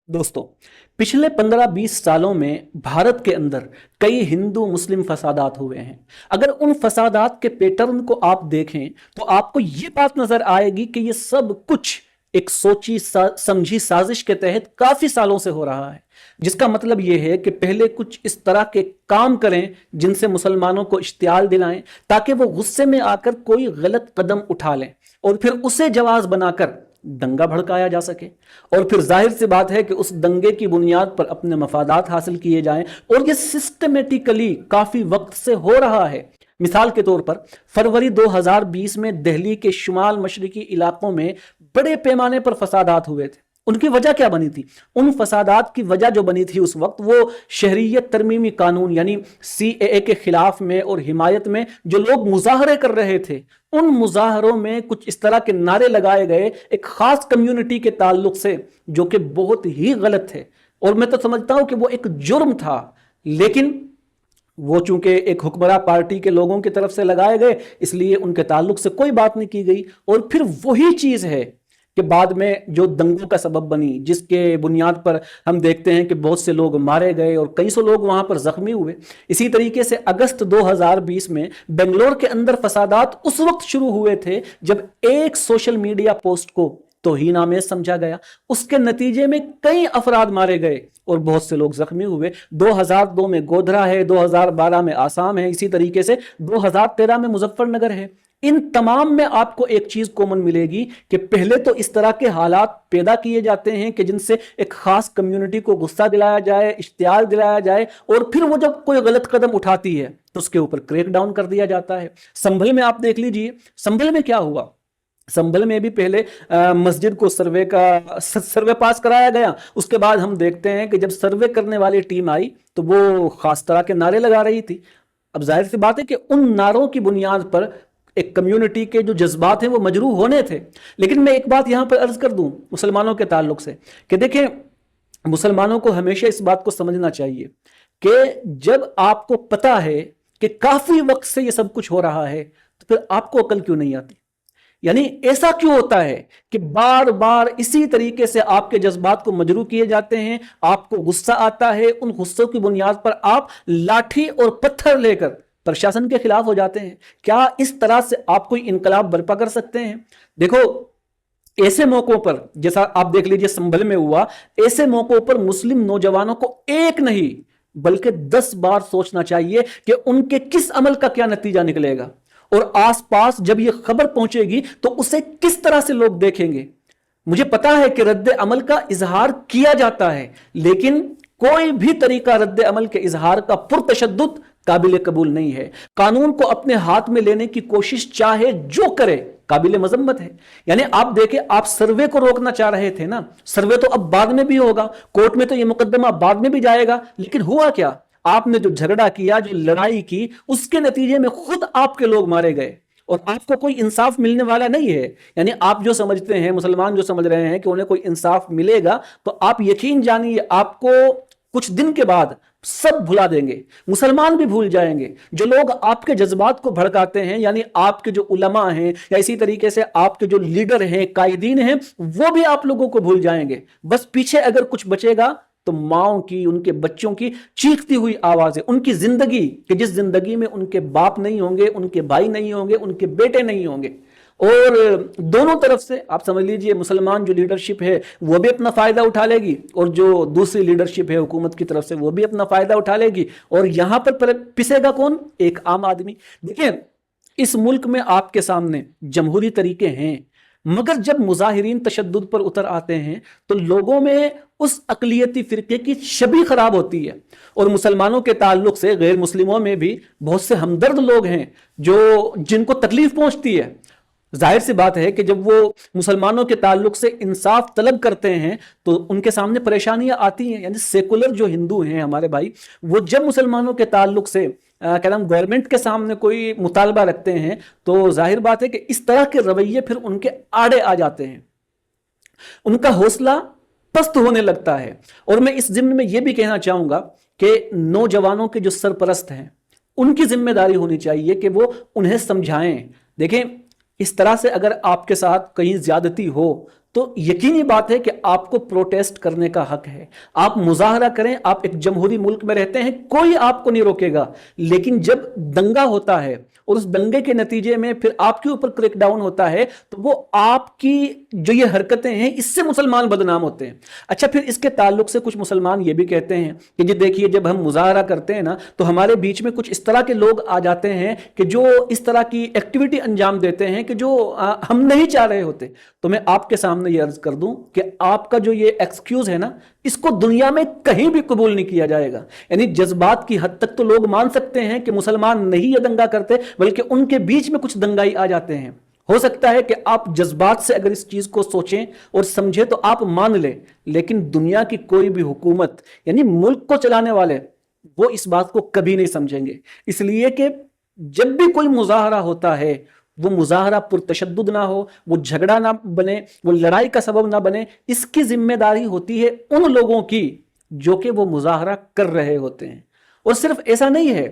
दोस्तों, पिछले 15-20 सालों में भारत के अंदर कई हिंदू मुस्लिम फसादात हुए हैं। अगर उन फसादात के पैटर्न को आप देखें तो आपको ये बात नजर आएगी कि ये सब कुछ एक सोची समझी साजिश के तहत काफी सालों से हो रहा है। जिसका मतलब यह है कि पहले कुछ इस तरह के काम करें जिनसे मुसलमानों को इश्तियाल दिलाएं ताकि वो गुस्से में आकर कोई गलत कदम उठा लें और फिर उसे जवाब बनाकर दंगा भड़काया जा सके, और फिर जाहिर सी बात है कि उस दंगे की बुनियाद पर अपने मफादात हासिल किए जाएं। और ये सिस्टमेटिकली काफी वक्त से हो रहा है। मिसाल के तौर पर फरवरी 2020 में दिल्ली के शुमाल मशरकी इलाकों में बड़े पैमाने पर फसादात हुए थे। उनकी वजह क्या बनी थी? उन फसादात की वजह जो बनी थी उस वक्त, वो शहरियत तरमीमी कानून यानी CAA के खिलाफ में और हिमायत में जो लोग मुजाहरे कर रहे थे, उन मुजाहरों में कुछ इस तरह के नारे लगाए गए एक खास कम्युनिटी के ताल्लुक से, जो कि बहुत ही गलत थे। और मैं तो समझता हूं कि वो एक जुर्म था, लेकिन वो चूंकि एक हुक्मरान पार्टी के लोगों की तरफ से लगाए गए, इसलिए उनके ताल्लुक से कोई बात नहीं की गई। और फिर वही चीज है कि बाद में जो दंगों का सबब बनी, जिसके बुनियाद पर हम देखते हैं कि बहुत से लोग मारे गए और कई सौ लोग वहां पर जख्मी हुए। इसी तरीके से अगस्त 2020 में बेंगलोर के अंदर फसादात उस वक्त शुरू हुए थे जब एक सोशल मीडिया पोस्ट को तौहीन-आमेज समझा गया। उसके नतीजे में कई अफराद मारे गए और बहुत से लोग जख्मी हुए। 2002 में गोधरा है, 2012 में आसाम है, इसी तरीके से 2013 में मुजफ्फरनगर है। इन तमाम में आपको एक चीज कॉमन मिलेगी कि पहले तो इस तरह के हालात पैदा किए जाते हैं कि जिनसे एक खास कम्युनिटी को गुस्सा दिलाया जाए, इश्तियाल दिलाया जाए, और फिर वो जब कोई गलत कदम उठाती है तो उसके ऊपर क्रैक डाउन कर दिया जाता है। संभल में आप देख लीजिए, संभल में क्या हुआ। संभल में भी पहले मस्जिद को सर्वे पास कराया गया। उसके बाद हम देखते हैं कि जब सर्वे करने वाली टीम आई तो वो खास तरह के नारे लगा रही थी। अब जाहिर सी बात है कि उन नारों की बुनियाद पर एक कम्युनिटी के जो जज्बात हैं वो मजरूह होने थे। लेकिन मैं एक बात यहां पर अर्ज कर दूं मुसलमानों के ताल्लुक से कि देखें, मुसलमानों को हमेशा इस बात को समझना चाहिए कि जब आपको पता है कि काफी वक्त से ये सब कुछ हो रहा है तो फिर आपको अकल क्यों नहीं आती? यानी ऐसा क्यों होता है कि बार बार इसी तरीके से आपके जज्बात को मजरूह किए जाते हैं, आपको गुस्सा आता है, उन गुस्सों की बुनियाद पर आप लाठी और पत्थर लेकर प्रशासन के खिलाफ हो जाते हैं। क्या इस तरह से आप कोई इनकलाब बर्पा कर सकते हैं? देखो, ऐसे मौकों पर जैसा आप देख लीजिए संभल में हुआ, ऐसे मौकों पर मुस्लिम नौजवानों को एक नहीं बल्कि 10 बार सोचना चाहिए कि उनके किस अमल का क्या नतीजा निकलेगा, और आसपास जब यह खबर पहुंचेगी तो उसे किस तरह से लोग देखेंगे। मुझे पता है कि रद्द अमल का इजहार किया जाता है, लेकिन कोई भी तरीका रद्द अमल के इजहार का पुरतशद्दुद काबिल कबूल नहीं है। कानून को अपने हाथ में लेने की कोशिश चाहे जो करे काबिल मजम्मत है। यानी आप देखें, आप सर्वे को रोकना चाह रहे थे ना, सर्वे तो अब बाद में भी होगा, कोर्ट में तो यह मुकदमा बाद में भी जाएगा, लेकिन हुआ क्या? आपने जो झगड़ा किया, जो लड़ाई की, उसके नतीजे में खुद आपके लोग मारे गए और आपको कोई इंसाफ मिलने वाला नहीं है। यानी आप जो समझते हैं, मुसलमान जो समझ रहे हैं कि उन्हें कोई इंसाफ मिलेगा, तो आप यकीन जानिए आपको कुछ दिन के बाद सब भुला देंगे, मुसलमान भी भूल जाएंगे। जो लोग आपके जज्बात को भड़काते हैं, यानी आपके जो उलमा हैं या इसी तरीके से आपके जो लीडर हैं, कायदीन हैं, वो भी आप लोगों को भूल जाएंगे। बस पीछे अगर कुछ बचेगा तो माओं की, उनके बच्चों की चीखती हुई आवाजें, उनकी जिंदगी कि जिस जिंदगी में उनके बाप नहीं होंगे, उनके भाई नहीं होंगे, उनके बेटे नहीं होंगे। और दोनों तरफ से आप समझ लीजिए, मुसलमान जो लीडरशिप है वो भी अपना फायदा उठा लेगी, और जो दूसरी लीडरशिप है हुकूमत की तरफ से वो भी अपना फायदा उठा लेगी। और यहां पर पिसेगा कौन? एक आम आदमी। देखिए, इस मुल्क में आपके सामने जमहूरी तरीके हैं, मगर जब मुजाहिरीन तशद्दुद पर उतर आते हैं तो लोगों में उस अकलियती फिरके की छवि खराब होती है। और मुसलमानों के ताल्लुक से गैर मुस्लिमों में भी बहुत से हमदर्द लोग हैं जो जिनको तकलीफ पहुंचती है। जाहिर सी बात है कि जब वो मुसलमानों के ताल्लुक से इंसाफ तलब करते हैं तो उनके सामने परेशानियां आती हैं। यानी सेकुलर जो हिंदू हैं हमारे भाई, वो जब मुसलमानों के ताल्लुक से क्या नाम गवर्नमेंट के सामने कोई मुतालबा रखते हैं तो जाहिर बात है कि इस तरह के रवैये फिर उनके आड़े आ जाते हैं, उनका हौसला पस्त होने लगता है। और मैं इस जिम्मे में यह भी कहना चाहूंगा कि नौजवानों के जो सरपरस्त हैं उनकी जिम्मेदारी होनी चाहिए कि वो उन्हें समझाएं। देखें, इस तरह से अगर आपके साथ कहीं ज्यादती हो तो यकीनी बात है कि आपको प्रोटेस्ट करने का हक है, आप मुजाहरा करें, आप एक जमहूरी मुल्क में रहते हैं, कोई आपको नहीं रोकेगा। लेकिन जब दंगा होता है और उस दंगे के नतीजे में फिर आपके ऊपर क्रैकडाउन होता है, तो वो आपकी जो ये हरकतें हैं इससे मुसलमान बदनाम होते हैं। अच्छा, फिर इसके ताल्लुक से कुछ मुसलमान ये भी कहते हैं कि जी देखिए, जब हम मुजाहरा करते हैं ना तो हमारे बीच में कुछ इस तरह के लोग आ जाते हैं कि जो इस तरह की एक्टिविटी अंजाम देते हैं कि जो हम नहीं चाह रहे होते। तो मैं आपके सामने ये अर्ज कर दूं कि आपका जो ये एक्सक्यूज है ना, इसको दुनिया में कहीं भी कबूल नहीं किया जाएगा। यानी जज्बात की हद तक तो लोग मान सकते हैं कि मुसलमान नहीं ये दंगा करते, बल्कि उनके बीच में कुछ दंगाई आ जाते हैं। हो सकता है कि आप जज्बात से अगर इस चीज को सोचें और समझें तो आप मान लें, लेकिन दुनिया की कोई भी हुकूमत यानी मुल्क को चलाने वाले वो इस बात को कभी नहीं समझेंगे। इसलिए कि जब भी कोई मुजाहरा होता है, वो मुजाहरा पुरतशद्दुद ना हो, वो झगड़ा ना बने, वो लड़ाई का सबब ना बने। इसकी जिम्मेदारी होती है उन लोगों की जो कि वो मुजाहरा कर रहे होते हैं। और सिर्फ ऐसा नहीं है,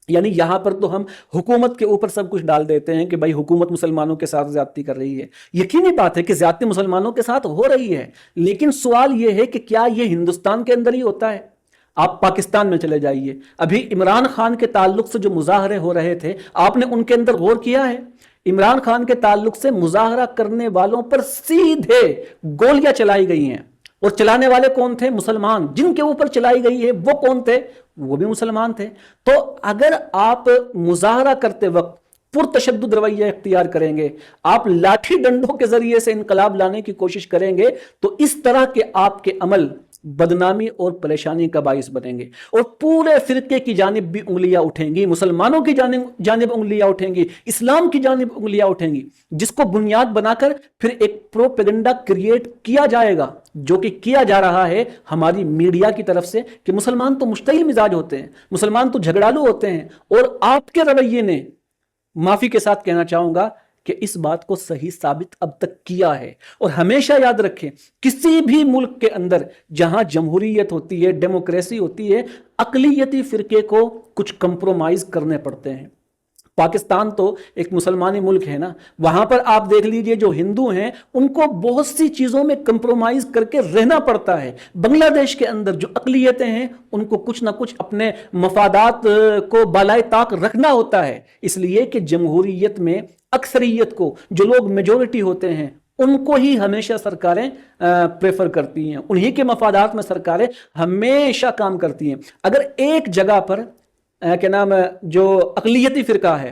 यानी यहां पर तो हम हुकूमत के ऊपर सब कुछ डाल देते हैं कि भाई हुकूमत मुसलमानों के साथ ज्यादती कर रही है। यकीनी बात है कि ज्यादती मुसलमानों के साथ हो रही है, लेकिन सवाल यह है कि क्या यह हिंदुस्तान के अंदर ही होता है? आप पाकिस्तान में चले जाइए, अभी इमरान खान के ताल्लुक से जो मुजाहरे हो रहे थे, आपने उनके अंदर गौर किया है? इमरान खान के ताल्लुक से मुजाहरा करने वालों पर सीधे गोलियां चलाई गई हैं, और चलाने वाले कौन थे? मुसलमान। जिनके ऊपर चलाई गई है वो कौन थे? वो भी मुसलमान थे। तो अगर आप मुजाहरा करते वक्त पुरतशद्दुद रवैया इख्तियार करेंगे, आप लाठी डंडों के जरिए से इनकलाब लाने की कोशिश करेंगे, तो इस तरह के आपके अमल बदनामी और परेशानी का बाइस बनेंगे, और पूरे फिरके की जानिब भी उंगलियां उठेंगी, मुसलमानों की जानिब उंगलियां उठेंगी, इस्लाम की जानिब उंगलियां उठेंगी, जिसको बुनियाद बनाकर फिर एक प्रोपेगेंडा क्रिएट किया जाएगा, जो कि किया जा रहा है हमारी मीडिया की तरफ से कि मुसलमान तो मुश्तइल मिजाज होते हैं, मुसलमान तो झगड़ालू होते हैं। और आपके रवैये ने, माफी के साथ कहना चाहूंगा कि इस बात को सही साबित अब तक किया है। और हमेशा याद रखें, किसी भी मुल्क के अंदर जहां जमहूरियत होती है, डेमोक्रेसी होती है, अकलियती फिरके को कुछ कंप्रोमाइज करने पड़ते हैं। पाकिस्तान तो एक मुसलमानी मुल्क है ना, वहां पर आप देख लीजिए जो हिंदू हैं उनको बहुत सी चीजों में कंप्रोमाइज करके रहना पड़ता है। बांग्लादेश के अंदर जो अकलियतें हैं उनको कुछ ना कुछ अपने मफादात को बालाए ताक रखना होता है, इसलिए कि जमहूरियत में अक्सरियत को, जो लोग मेजोरिटी होते हैं, उनको ही हमेशा सरकारें प्रेफर करती हैं, उन्हीं के मफादात में सरकारें हमेशा काम करती हैं। अगर एक जगह पर क्या नाम जो अकलियती फिरका है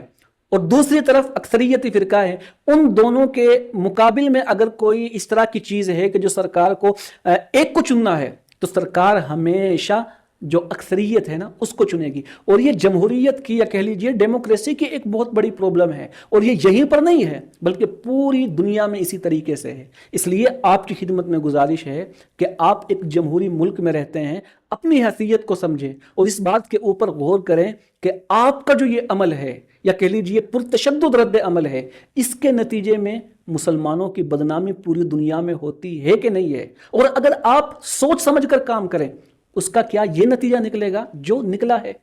और दूसरी तरफ अक्सरियती फिरका है, उन दोनों के मुकाबिल में अगर कोई इस तरह की चीज है कि जो सरकार को एक को चुनना है, तो सरकार हमेशा जो अक्सरियत है ना उसको चुनेगी। और ये जमहूरियत की या कह लीजिए डेमोक्रेसी की एक बहुत बड़ी प्रॉब्लम है, और ये यहीं पर नहीं है बल्कि पूरी दुनिया में इसी तरीके से है। इसलिए आपकी खिदमत में गुजारिश है कि आप एक जमहूरी मुल्क में रहते हैं, अपनी हैसियत को समझें और इस बात के ऊपर गौर करें कि आपका जो ये अमल है या कह लीजिए पुरतशद्दुद रद्द अमल है, इसके नतीजे में मुसलमानों की बदनामी पूरी दुनिया में होती है कि नहीं है। और अगर आप सोच समझ कर काम करें, उसका क्या ये नतीजा निकलेगा जो निकला है।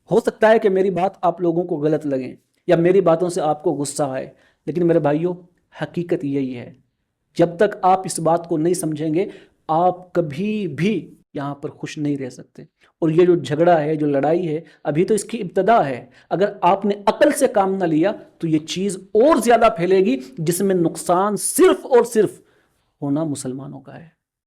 हो सकता है कि मेरी बात आप लोगों को गलत लगे या मेरी बातों से आपको गुस्सा आए, लेकिन मेरे भाइयों हकीकत यही है। जब तक आप इस बात को नहीं समझेंगे, आप कभी भी यहाँ पर खुश नहीं रह सकते। और ये जो झगड़ा है, जो लड़ाई है, अभी तो इसकी इब्तदा है। अगर आपने अकल से काम ना लिया तो ये चीज़ और ज़्यादा फैलेगी, जिसमें नुकसान सिर्फ और सिर्फ होना मुसलमानों का है।